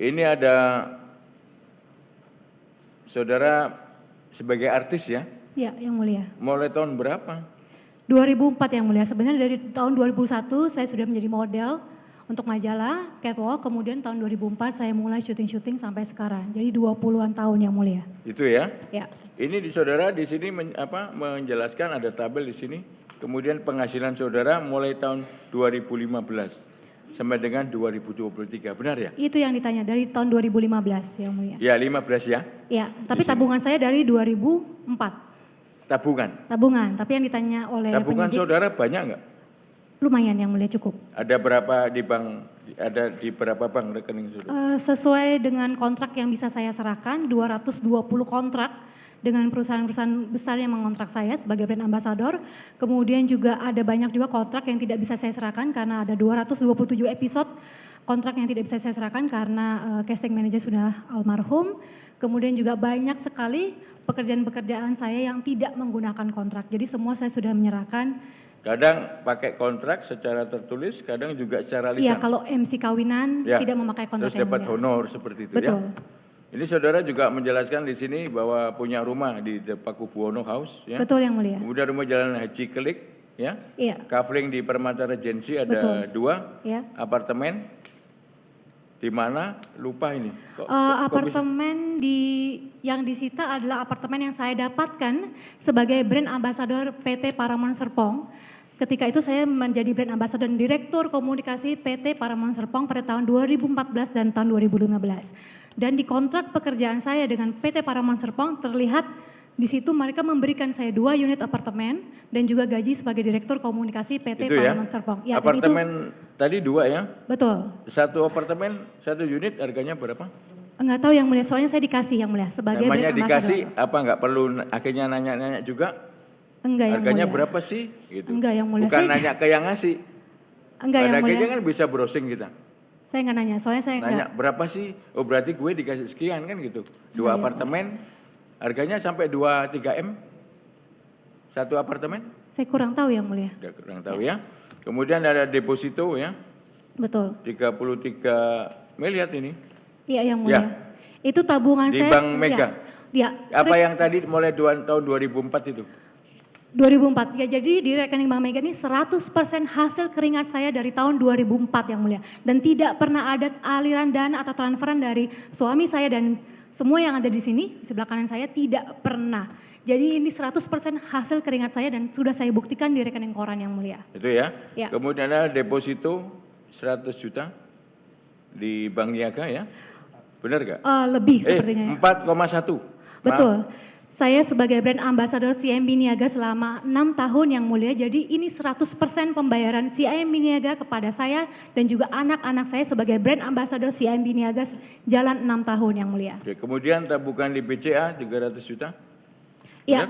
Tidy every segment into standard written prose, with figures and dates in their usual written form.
Ini ada saudara sebagai artis ya? Ya, yang mulia. Mulai tahun berapa? 2004 yang mulia. Sebenarnya dari tahun 2001 saya sudah menjadi model untuk majalah, catwalk, kemudian tahun 2004 saya mulai syuting-syuting sampai sekarang. Jadi 20-an tahun yang mulia. Itu ya? Ya. Ini di saudara di sini menjelaskan ada tabel di sini. Kemudian penghasilan saudara mulai tahun 2015 sampai dengan 2023, benar ya? Itu yang ditanya dari tahun 2015 yang mulia. Ya, 15 ya? Ya, tapi tabungan saya dari 2004. Tabungan? Tabungan, tapi yang ditanya oleh tabungan penyidik, saudara banyak nggak? lumayan yang mulia, cukup. Ada berapa di bank? Ada di berapa bank rekening saudara? Sesuai dengan kontrak yang bisa saya serahkan, 220 kontrak dengan perusahaan-perusahaan besar yang mengontrak saya sebagai brand ambassador. Kemudian juga ada banyak juga kontrak yang tidak bisa saya serahkan karena ada 227 episode kontrak yang tidak bisa saya serahkan karena casting manager sudah almarhum. Kemudian juga banyak sekali pekerjaan-pekerjaan saya yang tidak menggunakan kontrak. Jadi semua saya sudah menyerahkan. Kadang pakai kontrak secara tertulis, kadang juga secara lisan. Iya, kalau MC kawinan ya, tidak memakai kontrak. Terus dapat honor seperti itu. Betul. Ya. Ini saudara juga menjelaskan di sini bahwa punya rumah di Pakubuwono House. Ya. Betul yang mulia. Kemudian rumah Jalan Haji Kelik. Ya. Iya. Kafling di Permata Regency ada Betul. 2. Ya. Apartemen. Di mana? Lupa ini. Apartemen yang disita adalah apartemen yang saya dapatkan sebagai brand ambassador PT Paramount Serpong. Ketika itu saya menjadi brand ambassador dan direktur komunikasi PT Paramount Serpong pada tahun 2014 dan tahun 2015. Dan di kontrak pekerjaan saya dengan PT Paramount Serpong terlihat di situ mereka memberikan saya 2 unit apartemen dan juga gaji sebagai direktur komunikasi PT itu Paramount ya? Serpong. Ya, apartemen itu, tadi 2 ya? Betul. 1 apartemen, 1 unit harganya berapa? Enggak tahu yang mulia, soalnya saya dikasih yang mulia sebagai namanya brand dikasih ambassador. apa enggak perlu akhirnya nanya-nanya juga? Enggak yang harganya mulia. Berapa sih? Gitu. Enggak yang mulia. Bukan saya nanya ke yang ngasih. Enggak yang mulia. Akhirnya kan bisa browsing kita. Saya enggak nanya, soalnya saya nanya berapa sih? Oh berarti gue dikasih sekian kan gitu. 2 apartemen, harganya sampai 2-3 M. 1 apartemen? Saya kurang tahu yang mulia. Kurang tahu ya. Kemudian ada deposito ya. Betul. 33 miliar ini. Iya yang mulia. Ya. Itu tabungan di saya. Bank Mega. Ya. Apa yang tadi mulai tahun 2004 itu? 2004. Ya jadi di rekening Bank Mega ini 100% hasil keringat saya dari tahun 2004 yang mulia. Dan tidak pernah ada aliran dana atau transferan dari suami saya dan semua yang ada di sini, di sebelah kanan saya tidak pernah. Jadi ini 100% hasil keringat saya dan sudah saya buktikan di rekening koran yang mulia. Itu ya. Ya. Kemudian ada deposito 100 juta di Bank Niaga ya. Benar gak? Lebih sepertinya. 4,1. Betul. Saya sebagai brand ambassador CIMB Niaga selama 6 tahun yang mulia. Jadi ini 100% pembayaran CIMB Niaga kepada saya dan juga anak-anak saya sebagai brand ambassador CIMB Niaga jalan 6 tahun yang mulia. Oke, kemudian tabungan di BCA 300 juta. Iya.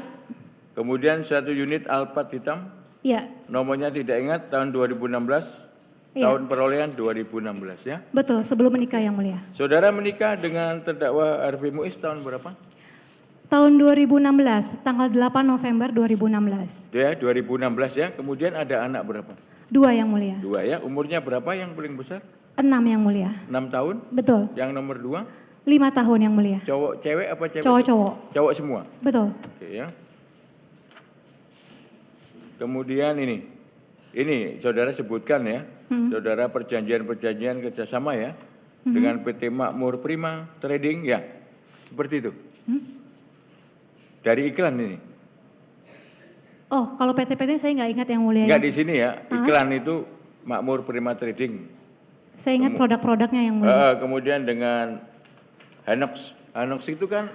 Kemudian 1 unit Alphard hitam. Iya. Nomornya tidak ingat tahun 2016. Ya. Tahun perolehan 2016 ya. Betul, sebelum menikah yang mulia. Saudara menikah dengan terdakwa Harvey Muiz tahun berapa? Tahun 2016, tanggal 8 November 2016. Ya, 2016 ya. Kemudian ada anak berapa? 2 yang mulia. 2 ya. Umurnya berapa yang paling besar? 6 yang mulia. 6 tahun. Betul. Yang nomor 2? 5 tahun yang mulia. Cowok, cewek apa cewek? Cowok-cowok. Cowok semua. Betul. Oke ya. Kemudian ini saudara sebutkan ya, saudara perjanjian-perjanjian kerjasama ya, dengan PT Makmur Prima Trading ya, seperti itu. Dari iklan ini. Oh, kalau PT-PT saya nggak ingat yang mulia. Enggak di sini ya, iklan itu Makmur Prima Trading. Saya ingat produk-produknya yang mulia. Kemudian dengan Hanox. Hanox itu kan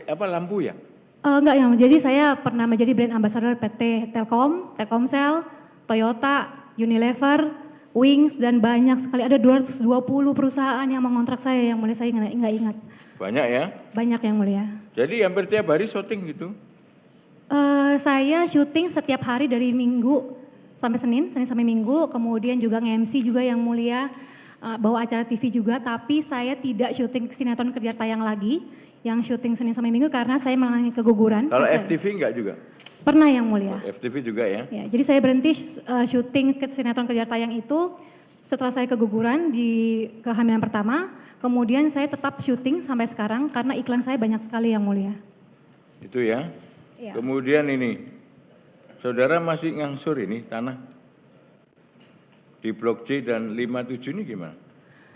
lampu ya? Enggak yang, jadi saya pernah menjadi brand ambassador PT Telkom, Telkomsel, Toyota, Unilever, Wings dan banyak sekali. Ada 220 perusahaan yang mengontrak saya yang mulia, saya nggak ingat. Banyak ya? Banyak yang mulia. Jadi hampir tiap hari syuting gitu? Saya syuting setiap hari dari Minggu sampai Senin sampai Minggu, kemudian juga nge-MC juga yang mulia, bawa acara TV juga, tapi saya tidak syuting sinetron Kejar Tayang lagi, yang syuting Senin sampai Minggu karena saya mengalami keguguran. Kalau FTV enggak juga? Pernah yang mulia. FTV juga ya? Ya, jadi saya berhenti syuting sinetron Kejar Tayang itu setelah saya keguguran di kehamilan pertama, Kemudian saya tetap syuting sampai sekarang karena iklan saya banyak sekali yang mulia. Itu ya. Iya. Kemudian ini, saudara masih ngangsur ini tanah di Blok C dan 57 ini gimana?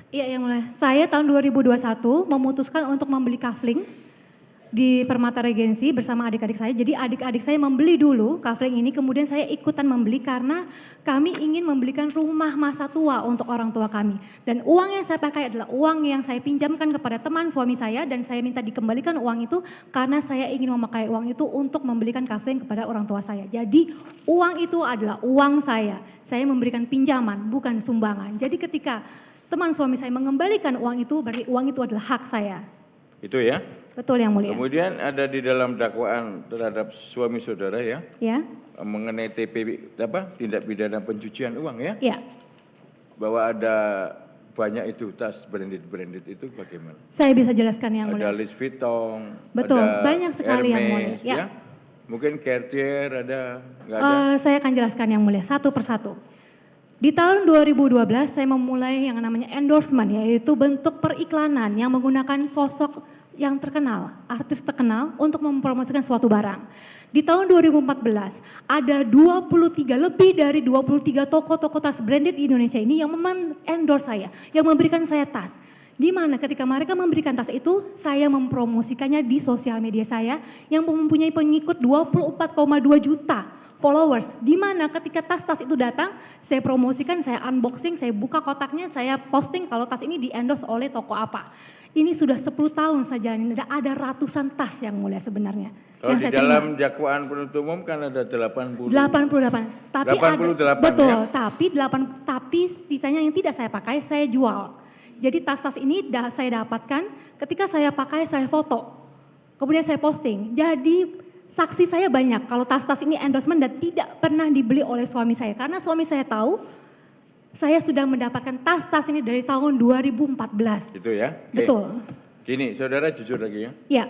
Iya yang mulia. Saya tahun 2021 memutuskan untuk membeli kafling di Permata Regensi bersama adik-adik saya. Jadi adik-adik saya membeli dulu kafling ini, kemudian saya ikutan membeli karena kami ingin membelikan rumah masa tua untuk orang tua kami. Dan uang yang saya pakai adalah uang yang saya pinjamkan kepada teman suami saya dan saya minta dikembalikan uang itu karena saya ingin memakai uang itu untuk membelikan kafling kepada orang tua saya. Jadi uang itu adalah uang saya. Saya memberikan pinjaman, bukan sumbangan. Jadi ketika teman suami saya mengembalikan uang itu, berarti uang itu adalah hak saya. Itu ya. Betul yang mulia. Kemudian ada di dalam dakwaan terhadap suami saudara ya, Ya. mengenai tindak pidana pencucian uang ya, Ya. bahwa ada banyak itu tas branded itu bagaimana? Saya bisa jelaskan yang Ada mulia. Louis Vuitton, Betul, ada banyak sekali yang mulia. Hermes, Ya. ya. Mungkin Cartier ada, nggak ada? Saya akan jelaskan yang mulia satu persatu. Di tahun 2012 saya memulai yang namanya endorsement, yaitu bentuk periklanan yang menggunakan sosok yang terkenal, artis terkenal untuk mempromosikan suatu barang. Di tahun 2014 ada 23 lebih dari 23 toko-toko tas branded di Indonesia ini yang endorse saya, yang memberikan saya tas. Di mana ketika mereka memberikan tas itu, saya mempromosikannya di sosial media saya yang mempunyai pengikut 24,2 juta followers. Di mana ketika tas-tas itu datang, saya promosikan, saya unboxing, saya buka kotaknya, saya posting kalau tas ini di-endorse oleh toko apa. Ini sudah 10 tahun saya jalanin, ada ratusan tas yang mulia sebenarnya. Kalau yang di saya dalam terima. dakwaan penuntut umum kan ada 80. 88. Tapi 88 betul, ya? tapi sisanya yang tidak saya pakai saya jual. Jadi tas-tas ini saya dapatkan ketika saya pakai saya foto. Kemudian saya posting. Jadi saksi saya banyak kalau tas-tas ini endorsement dan tidak pernah dibeli oleh suami saya karena suami saya tahu saya sudah mendapatkan tas-tas ini dari tahun 2014. Itu ya? Oke. Betul. Gini, saudara jujur lagi ya. Ya.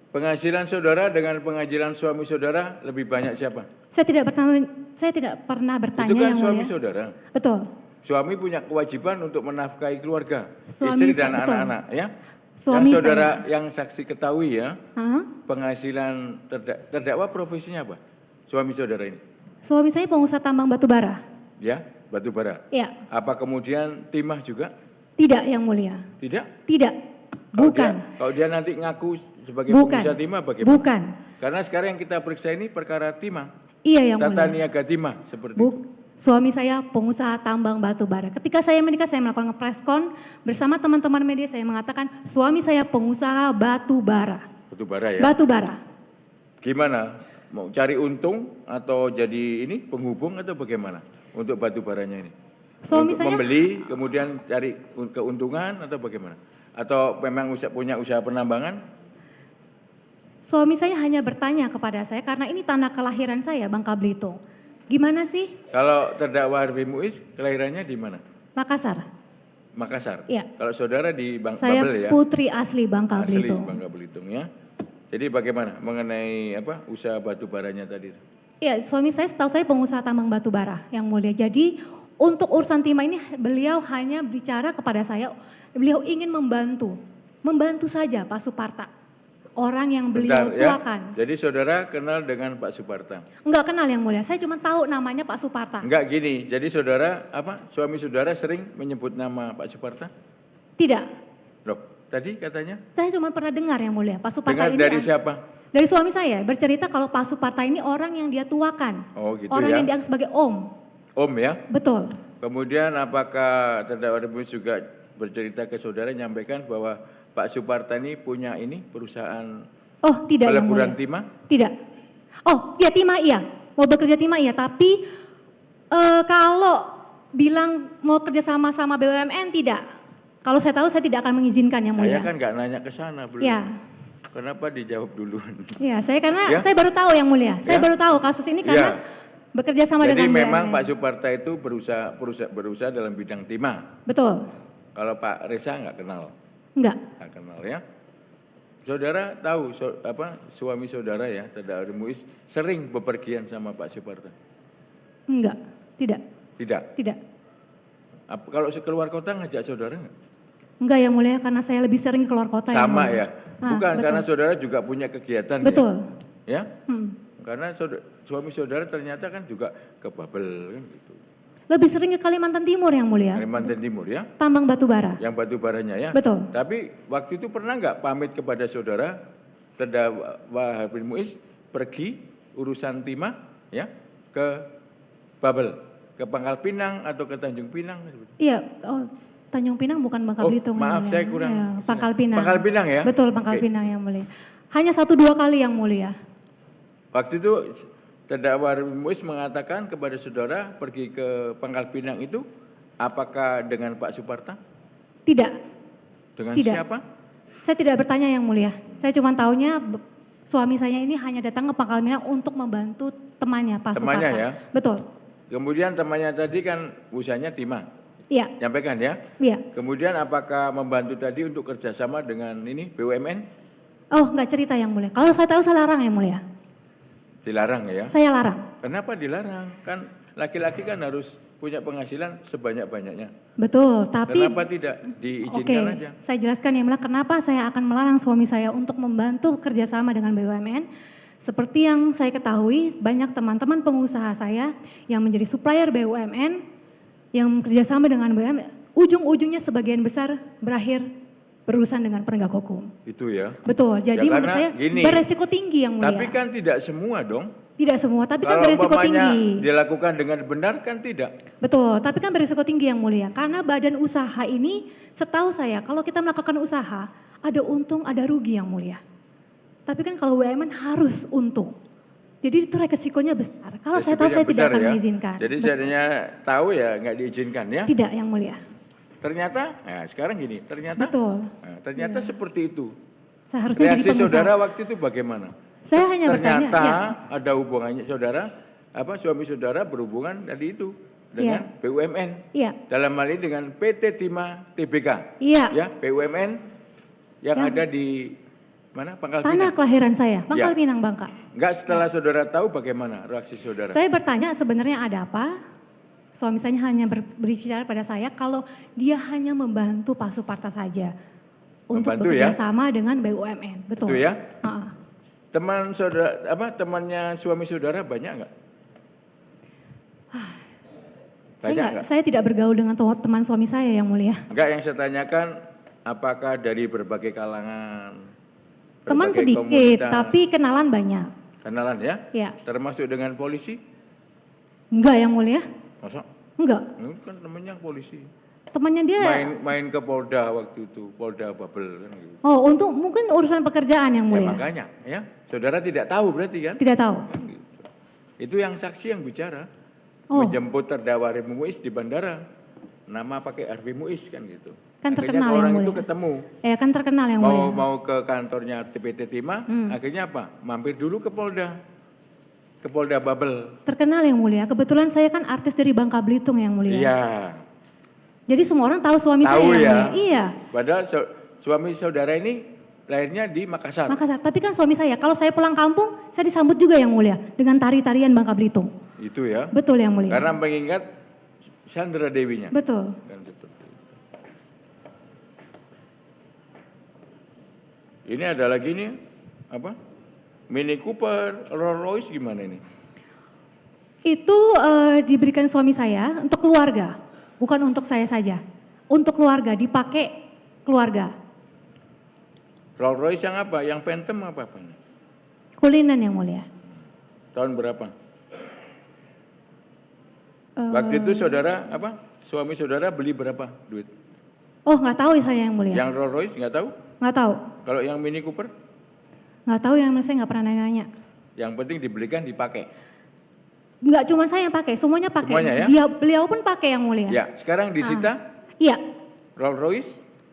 Penghasilan saudara dengan penghasilan suami saudara lebih banyak siapa? Saya tidak pernah bertanya Itu kan yang suami mulia. saudara. Betul. Suami punya kewajiban untuk menafkahi keluarga, Suami istri dan betul. anak-anak ya. Suami yang saudara yang saksi ketahui ya, Hah? penghasilan terdakwa profesinya apa? Suami saudara ini. Suami saya pengusaha tambang batu bara. Ya, batu bara. Ya. Apa kemudian timah juga? Tidak yang mulia. Tidak? Tidak. Bukan. Kalau dia nanti ngaku sebagai Bukan. pengusaha timah bagaimana? Bukan. Karena sekarang yang kita periksa ini perkara timah. Iya yang Tata mulia. niaga timah seperti itu. Suami saya pengusaha tambang batu bara. Ketika saya menikah saya melakukan press con bersama teman-teman media, saya mengatakan suami saya pengusaha batu bara. Batu bara ya. Batu bara. Gimana? Mau cari untung atau jadi ini penghubung atau bagaimana untuk batu baranya ini? Suami untuk saya membeli kemudian cari keuntungan atau bagaimana? Atau memang punya usaha penambangan? Suami saya hanya bertanya kepada saya karena ini tanah kelahiran saya, Bangka Belitung. Gimana sih? Kalau terdakwa Harvey Muiz kelahirannya di mana? Makassar. Makassar. Iya. Kalau saudara di Saya Babel ya. putri asli Bangka Asli Belitung. Bangka Belitung ya. Jadi bagaimana mengenai usaha batu baranya tadi? Iya, suami saya setahu saya pengusaha tambang batu bara yang mulia. Jadi untuk urusan timah ini beliau hanya bicara kepada saya, beliau ingin membantu saja Pak Suparta. Orang yang beliau tuakan. Jadi saudara kenal dengan Pak Suparta? Enggak kenal yang mulia, saya cuma tahu namanya Pak Suparta. Enggak gini, jadi saudara suami saudara sering menyebut nama Pak Suparta? Tidak. Loh, tadi katanya? Saya cuma pernah dengar yang mulia, Pak Suparta Dengar ini. dari siapa? Dari suami saya, bercerita kalau Pak Suparta ini orang yang dia tuakan. Oh gitu orang ya. yang dianggap sebagai om. Om ya? Betul. Kemudian apakah terdakwa Rebus juga bercerita ke saudara nyampaikan bahwa Pak Suparta ini punya perusahaan Oh tidak yang mulia. peleburan timah? Tidak. Oh iya timah iya, mau bekerja timah iya, tapi kalau bilang mau kerja sama BUMN tidak. Kalau saya tahu saya tidak akan mengizinkan yang mulia. Saya kan nggak nanya ke sana belum. Ya. Kenapa dijawab dulu? Ya, karena Ya? saya baru tahu yang mulia. Saya Ya? baru tahu kasus ini karena bekerja sama Jadi dengan memang BUMN. Pak Suparta itu berusaha dalam bidang timah. Betul. Kalau Pak Reza nggak kenal, Enggak. nggak kenal ya. Saudara tahu suami saudara ya, terdakwa Muiz sering bepergian sama Pak Suparta? Enggak. Tidak. Tidak. Tidak. Kalau keluar kota ngajak saudara nggak? Enggak yang mulia, karena saya lebih sering keluar kota. Sama ya? Ah, Bukan, betul. karena saudara juga punya kegiatan Betul. ya? Hmm. Karena suami saudara ternyata kan juga ke Babel kan gitu. Lebih sering ke Kalimantan Timur yang mulia. Kalimantan Timur ya? Tambang batu bara. Yang batu baranya ya? Betul. Tapi waktu itu pernah nggak pamit kepada saudara, terdakwa Harvey Muiz, pergi urusan timah ya ke Babel, ke Pangkal Pinang atau ke Tanjung Pinang? Iya, Tanjung Pinang bukan Bangka Belitung. Maaf, yang mulia. saya kurang. Ya, Pangkal Pinang. Pangkal Pinang ya? Betul, Pangkal Oke. Pinang yang mulia. Hanya 1-2 kali yang mulia. Waktu itu terdakwa Harvey Muiz mengatakan kepada saudara pergi ke Pangkal Pinang itu, apakah dengan Pak Suparta? Tidak. Dengan Tidak. siapa? Saya tidak bertanya yang mulia. Saya cuma taunya suami saya ini hanya datang ke Pangkal Pinang untuk membantu temannya, Pak Temannya Suparta. ya? Betul. Kemudian temannya tadi kan usahanya timah, Iya, nyampaikan ya? iya. Kemudian apakah membantu tadi untuk kerjasama dengan ini BUMN? Oh, enggak cerita yang mulia. Kalau saya tahu saya larang yang mulia. Dilarang ya? Saya larang. Kenapa dilarang? Kan laki-laki kan harus punya penghasilan sebanyak-banyaknya. Betul, tapi Kenapa tidak diizinkan aja? saya jelaskan yang mulia kenapa saya akan melarang suami saya untuk membantu kerjasama dengan BUMN. Seperti yang saya ketahui, banyak teman-teman pengusaha saya yang menjadi supplier BUMN, yang kerjasama dengan BUMN, ujung-ujungnya sebagian besar berakhir berurusan dengan penegak hukum. Itu ya. Betul, jadi Ya, menurut karena saya gini, beresiko tinggi yang mulia. Tapi kan tidak semua dong. Tidak semua, tapi kan Kalau beresiko umpamanya tinggi. dilakukan dengan benar kan tidak. Betul, tapi kan berisiko tinggi yang mulia. Karena badan usaha ini, setahu saya, kalau kita melakukan usaha, ada untung, ada rugi yang mulia. Tapi kan kalau BUMN harus untung. Jadi itu resikonya besar. Kalau saya tahu, saya Resikonya tidak besar akan ya. mengizinkan. Jadi Betul. seandainya tahu ya nggak diizinkan ya. Tidak yang mulia. Ternyata, nah sekarang gini, ternyata, Betul. nah, ternyata seperti itu. Saya harusnya jadi Reaksi pengusaha. saudara waktu itu bagaimana? Saya hanya bertanya, Ternyata ya. ada hubungannya saudara, suami saudara berhubungan tadi itu dengan BUMN. Iya, Dalam hal ini dengan PT Timah Tbk. iya. Ya, BUMN yang Ya. ada di mana? Pangkal Tanah Pinang. kelahiran saya, Pangkal Ya. Pinang, Bangka. Enggak, setelah saudara tahu bagaimana reaksi saudara? Saya bertanya sebenarnya ada apa? Suami saya hanya berbicara pada saya kalau dia hanya membantu Pak Suparta saja untuk Membantu bekerja ya? sama dengan BUMN. Betul. Itu ya? Ha-ha. Teman saudara, temannya suami saudara banyak enggak? Banyak enggak? Saya tidak bergaul dengan teman suami saya yang mulia. Enggak, yang saya tanyakan apakah dari berbagai kalangan? Teman berbagai sedikit, komunitas? tapi kenalan banyak. Kenalan ya? Ya, Termasuk dengan polisi? enggak yang mulia? Masa? Enggak. Ini kan temannya polisi. Temannya dia. Main ke Polda waktu itu, Polda Babel kan gitu. Oh, untuk mungkin urusan pekerjaan yang Ya mulia. makanya, ya. Saudara tidak tahu berarti kan? Tidak tahu. Kan gitu. Itu yang saksi yang bicara. Oh, Menjemput terdakwa Harvey Muiz di bandara. Nama pakai Harvey Muiz kan gitu. Kan Akhirnya terkenal orang yang itu mulia. ketemu. kan terkenal yang mulia. Mau ke kantornya PT Timah, akhirnya apa? Mampir dulu ke Polda. Ke Polda Babel. Terkenal yang mulia. Kebetulan saya kan artis dari Bangka Belitung yang mulia. Iya. Jadi semua orang tahu suami Tahu saya yang ya. mulia. Iya. Padahal suami saudara ini lahirnya di Makassar. Makassar. Tapi kan suami saya, kalau saya pulang kampung, saya disambut juga yang mulia dengan tari-tarian Bangka Belitung. Itu ya. Betul yang mulia. Karena mengingat Sandra Dewinya. Betul. Kan seperti itu. Ini ada lagi nih apa? Mini Cooper, Rolls Royce gimana ini? Itu diberikan suami saya untuk keluarga, bukan untuk saya saja. Untuk keluarga, dipakai keluarga. Rolls Royce yang apa? Yang Phantom apa? Kulinan yang mulia. Tahun berapa? Eh, Waktu itu saudara apa? Suami saudara beli berapa duit? Oh, nggak tahu saya yang mulia. Yang Rolls Royce nggak tahu? Nggak tahu. Kalau yang Mini Cooper? Nggak tahu yang saya nggak pernah nanya. Yang penting dibelikan dipakai. Nggak cuma saya yang pakai, semuanya pakai. Semuanya ya? Beliau pun pakai yang mulia. Ya, sekarang disita Iya, Rolls Royce,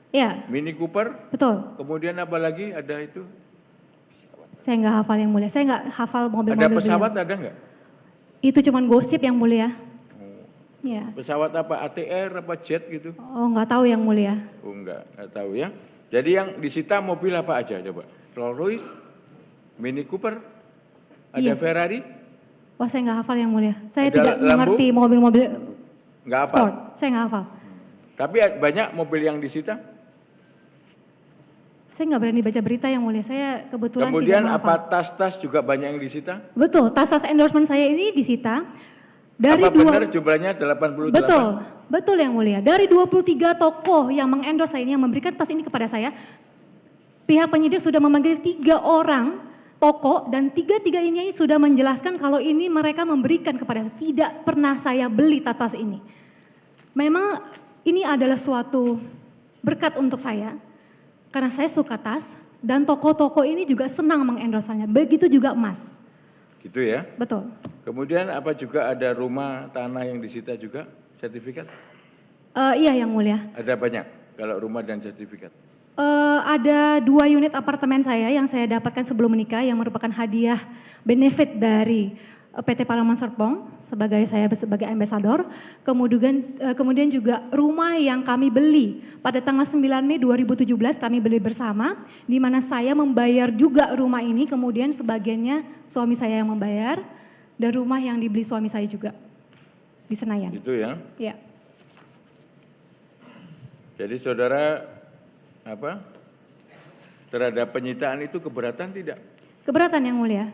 iya, Mini Cooper, betul. kemudian apa lagi ada itu? Saya nggak hafal yang mulia. Saya nggak hafal mobil-mobil Ada pesawat beliau. ada nggak? Itu cuma gosip yang mulia. Oh, Iya. pesawat apa? ATR apa jet gitu? Oh, nggak tahu yang mulia. Oh enggak tahu ya. Jadi yang disita mobil apa aja coba? Rolls Royce, Mini Cooper, ada Yes. Ferrari, Wah, saya nggak hafal yang mulia. Saya Ada tidak Lambo? mengerti mobil-mobil nggak apa. sport. Saya nggak hafal. Tapi banyak mobil yang disita. Saya nggak berani baca berita yang mulia, saya kebetulan Kemudian tidak apa menghafal. tas-tas juga banyak yang disita? Betul, tas-tas endorsement saya ini disita dari Apa benar jumlahnya 88? betul, betul yang mulia. Dari 23 tokoh yang mengendorse saya ini, yang memberikan tas ini kepada saya, pihak penyidik sudah memanggil 3 orang tokoh dan tiga-tiga ini sudah menjelaskan kalau ini mereka memberikan kepada saya. Tidak pernah saya beli tas ini. Memang ini adalah suatu berkat untuk saya karena saya suka tas dan tokoh-tokoh ini juga senang mengendorsanya. Begitu juga emas. Gitu ya. Betul. Kemudian apa juga ada rumah tanah yang disita juga sertifikat? Iya yang mulia. Ada banyak kalau rumah dan sertifikat. Ada 2 unit apartemen saya yang saya dapatkan sebelum menikah yang merupakan hadiah benefit dari PT Paramount Serpong sebagai ambasador. Kemudian juga rumah yang kami beli pada tanggal 9 Mei 2017 kami beli bersama, di mana saya membayar juga rumah ini, kemudian sebagiannya suami saya yang membayar, dan rumah yang dibeli suami saya juga di Senayan. Itu ya. Ya. Jadi saudara terhadap penyitaan itu keberatan tidak? Keberatan yang mulia.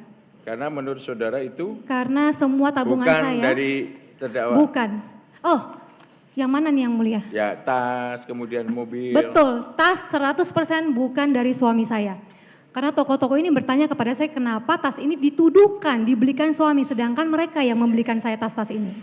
Karena menurut saudara itu Karena semua tabungan bukan saya dari terdakwa. bukan. Oh, yang mana nih yang mulia? Ya tas, kemudian mobil. Betul, tas 100% bukan dari suami saya. Karena tokoh-tokoh ini bertanya kepada saya kenapa tas ini dituduhkan, dibelikan suami, sedangkan mereka yang membelikan saya tas-tas ini.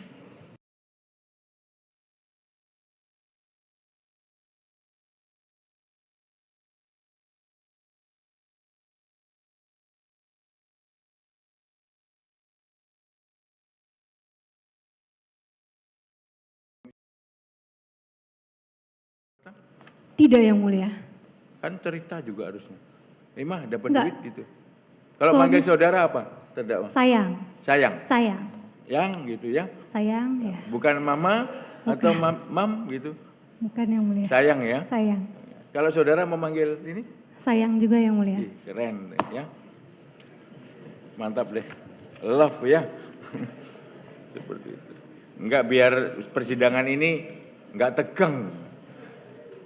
Tidak yang mulia. Kan cerita juga harusnya. Mah dapat Enggak. duit gitu. Kalau Suami- manggil saudara apa? Terdakwa. Sayang, Sayang. sayang, Yang gitu ya. sayang ya. Bukan mama atau mam gitu. Bukan yang mulia. Sayang ya. Sayang, Kalau saudara memanggil ini, sayang juga yang mulia. ih, keren ya. Mantap deh. Love ya. Seperti itu. Enggak biar persidangan ini enggak tegang.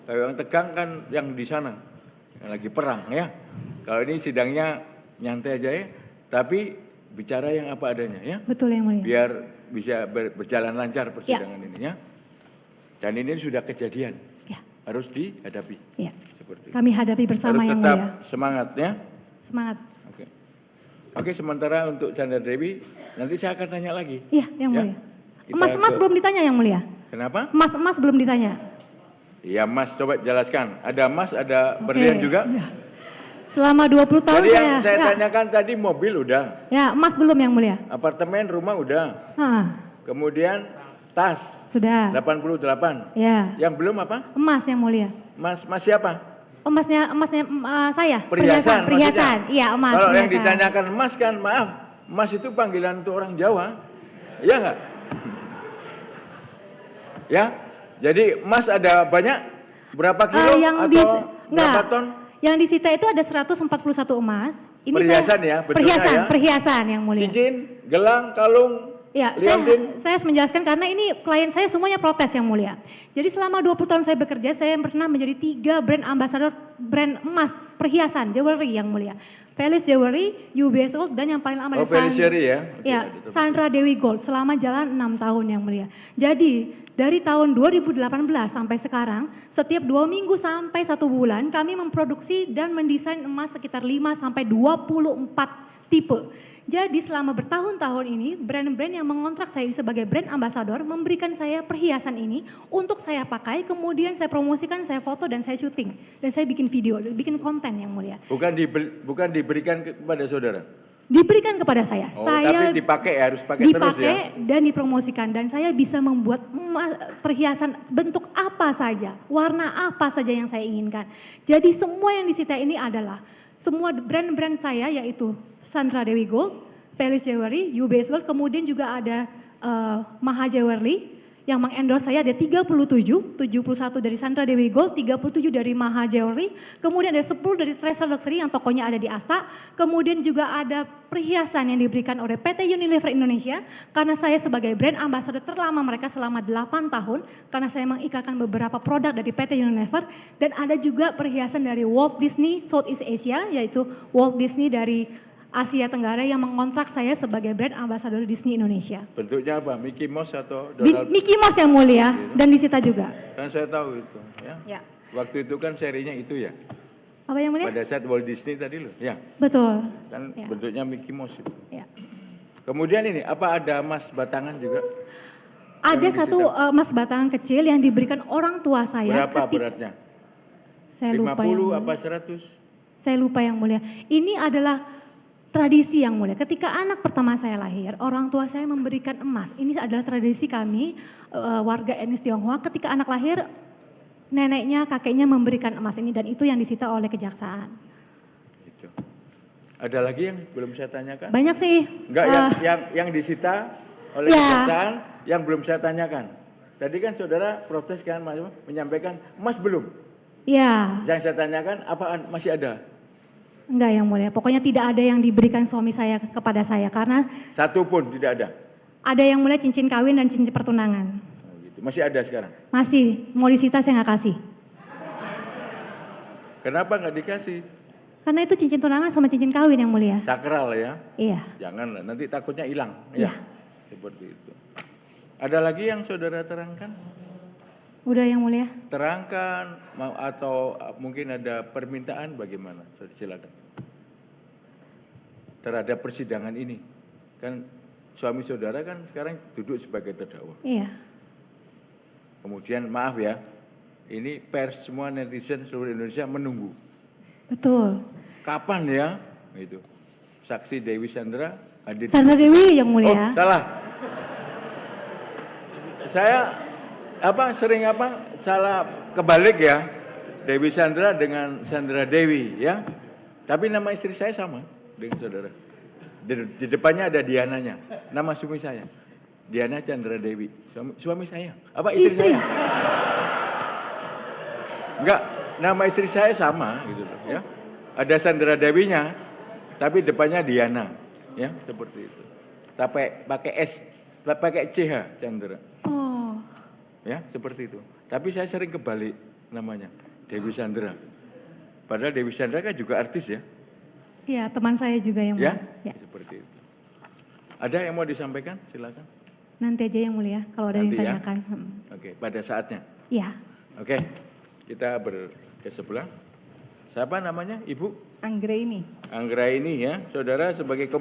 Kalau yang tegang kan yang di sana, yang lagi perang ya. Kalau ini sidangnya nyantai aja ya, tapi bicara yang apa adanya ya. Betul yang mulia. Biar bisa berjalan lancar persidangan ini ya. Dan ini sudah kejadian, Ya, harus dihadapi. ya. Seperti itu. Kami hadapi bersama Harus yang tetap mulia. semangat ya. Semangat. Oke. Oke, sementara untuk Sandra Dewi, nanti saya akan tanya lagi. Iya, yang Ya. mulia. Kita Emas ke- belum ditanya yang mulia. Kenapa? Emas belum ditanya. Iya Mas, coba jelaskan. Ada emas, ada berlian Oke. juga? Ya. Selama 20 tahun Jadi yang saya ya, tanyakan tadi mobil udah, ya, emas belum yang mulia. apartemen, rumah udah, Hah, kemudian tas sudah. 88. Ya, Yang belum apa? emas yang mulia. Mas siapa? Emasnya saya. Perhiasan. Perhiasan. maksudnya. Iya, emas. Kalau yang perhiasan. ditanyakan emas kan maaf, emas itu panggilan untuk orang Jawa. Iya enggak? Ya. Jadi emas ada banyak? Berapa kilo atau berapa ton? Yang disita itu ada 141 emas. Ini Perhiasan ya, betulnya ya? Perhiasan yang mulia. Cincin, gelang, kalung, Ya, liontin. saya harus menjelaskan karena ini klien saya semuanya protes yang mulia. Jadi selama 20 tahun saya bekerja, saya pernah menjadi 3 brand ambassador brand emas, perhiasan, jewelry yang mulia. Palace Jewelry, UBS Gold, dan yang paling lama Oh, Palace Jewelry ya? Oke, Ya, Sandra Dewi Gold selama jalan 6 tahun yang mulia. Jadi dari tahun 2018 sampai sekarang, setiap 2 minggu sampai 1 bulan kami memproduksi dan mendesain emas sekitar 5 sampai 24 tipe. Jadi selama bertahun-tahun ini brand-brand yang mengontrak saya sebagai brand ambassador memberikan saya perhiasan ini untuk saya pakai, kemudian saya promosikan, saya foto dan saya syuting dan saya bikin video, bikin konten yang mulia. Bukan diberikan kepada saudara. Diberikan kepada saya. Oh, saya tapi dipakai ya, harus pakai terus ya. dan dipromosikan dan saya bisa membuat perhiasan bentuk apa saja, warna apa saja yang saya inginkan. Jadi semua yang disita ini adalah semua brand-brand saya yaitu Sandra Dewi Gold, Palace Jewelry, UBS Gold, kemudian juga ada Maha Jewelry yang mengendorse saya ada 37, 71 dari Sandra Dewi Gold, 37 dari Maha Jewelry, kemudian ada 10 dari Treasure Luxury yang tokonya ada di Asta, kemudian juga ada perhiasan yang diberikan oleh PT Unilever Indonesia, karena saya sebagai brand ambassador terlama mereka selama 8 tahun, karena saya mengiklankan beberapa produk dari PT Unilever, dan ada juga perhiasan dari Walt Disney Southeast Asia, yaitu Walt Disney dari Asia Tenggara yang mengontrak saya sebagai brand ambassador Disney Indonesia. Bentuknya apa? Mickey Mouse atau Donald? Mickey Mouse yang mulia, dan disita juga. Kan saya tahu itu. Ya. Ya. Waktu itu kan serinya itu ya. Apa yang mulia? Pada saat Walt Disney tadi loh. Ya. Betul. Kan Ya. bentuknya Mickey Mouse itu. Ya. Kemudian ini, apa ada emas batangan juga? Ada Yang satu emas batangan kecil yang diberikan orang tua saya. Berapa beratnya? Saya 50 lupa yang mulia. apa 100? Saya lupa yang mulia. Ini adalah tradisi yang mulia. Ketika anak pertama saya lahir, orang tua saya memberikan emas. Ini adalah tradisi kami warga etnis Tionghoa. Ketika anak lahir, neneknya, kakeknya memberikan emas ini, dan itu yang disita oleh kejaksaan. Gitu. Ada lagi yang belum saya tanyakan? Banyak sih. Enggak, yang disita oleh Ya. kejaksaan yang belum saya tanyakan. Tadi kan saudara protes kan, menyampaikan emas belum. Ya, Yang saya tanyakan, apaan masih ada? enggak yang mulia. Pokoknya tidak ada yang diberikan suami saya kepada saya, karena Satu pun tidak ada. ada yang mulia cincin kawin dan cincin pertunangan. Oh, gitu. Masih ada sekarang. Masih, mau disita saya nggak kasih. Kenapa nggak dikasih? Karena itu cincin tunangan sama cincin kawin yang mulia. Sakral ya. Iya. Jangan, nanti takutnya hilang. Iya. Ya. Seperti itu. Ada lagi yang saudara terangkan? Udah yang mulia. Terangkan atau mungkin ada permintaan bagaimana? Silakan. Terhadap persidangan ini. Kan suami saudara kan sekarang duduk sebagai terdakwa. Iya. Kemudian maaf ya, ini pers semua netizen seluruh Indonesia menunggu. Betul. Kapan ya? Itu. Saksi Dewi Sandra hadir. Sandra Dewi yang Oh, mulia. salah. Saya sering salah kebalik ya. Dewi Sandra dengan Sandra Dewi ya. Tapi nama istri saya sama dengan saudara. Di depannya ada Diananya. Nama suami saya. Diana Chandra Dewi. Suami saya. Apa istri saya? Enggak, nama istri saya sama gitu loh ya. Ada Sandra Dewinya, tapi depannya Diana. Ya, seperti itu. Tapi pakai S, pakai CH Chandra. Oh. Ya, seperti itu. Tapi saya sering kebalik namanya, Dewi Sandra. Padahal Dewi Sandra kan juga artis ya. Iya, teman saya juga yang Ya, mulia. Ya. seperti itu. Ada yang mau disampaikan? Silakan. Nanti aja yang mulia kalau ada yang Nanti ya. ditanyakan. Oke, pada saatnya. Iya. Oke, kita ke sebelah. Siapa namanya? Ibu? Anggraini. Anggraini ya. Saudara sebagai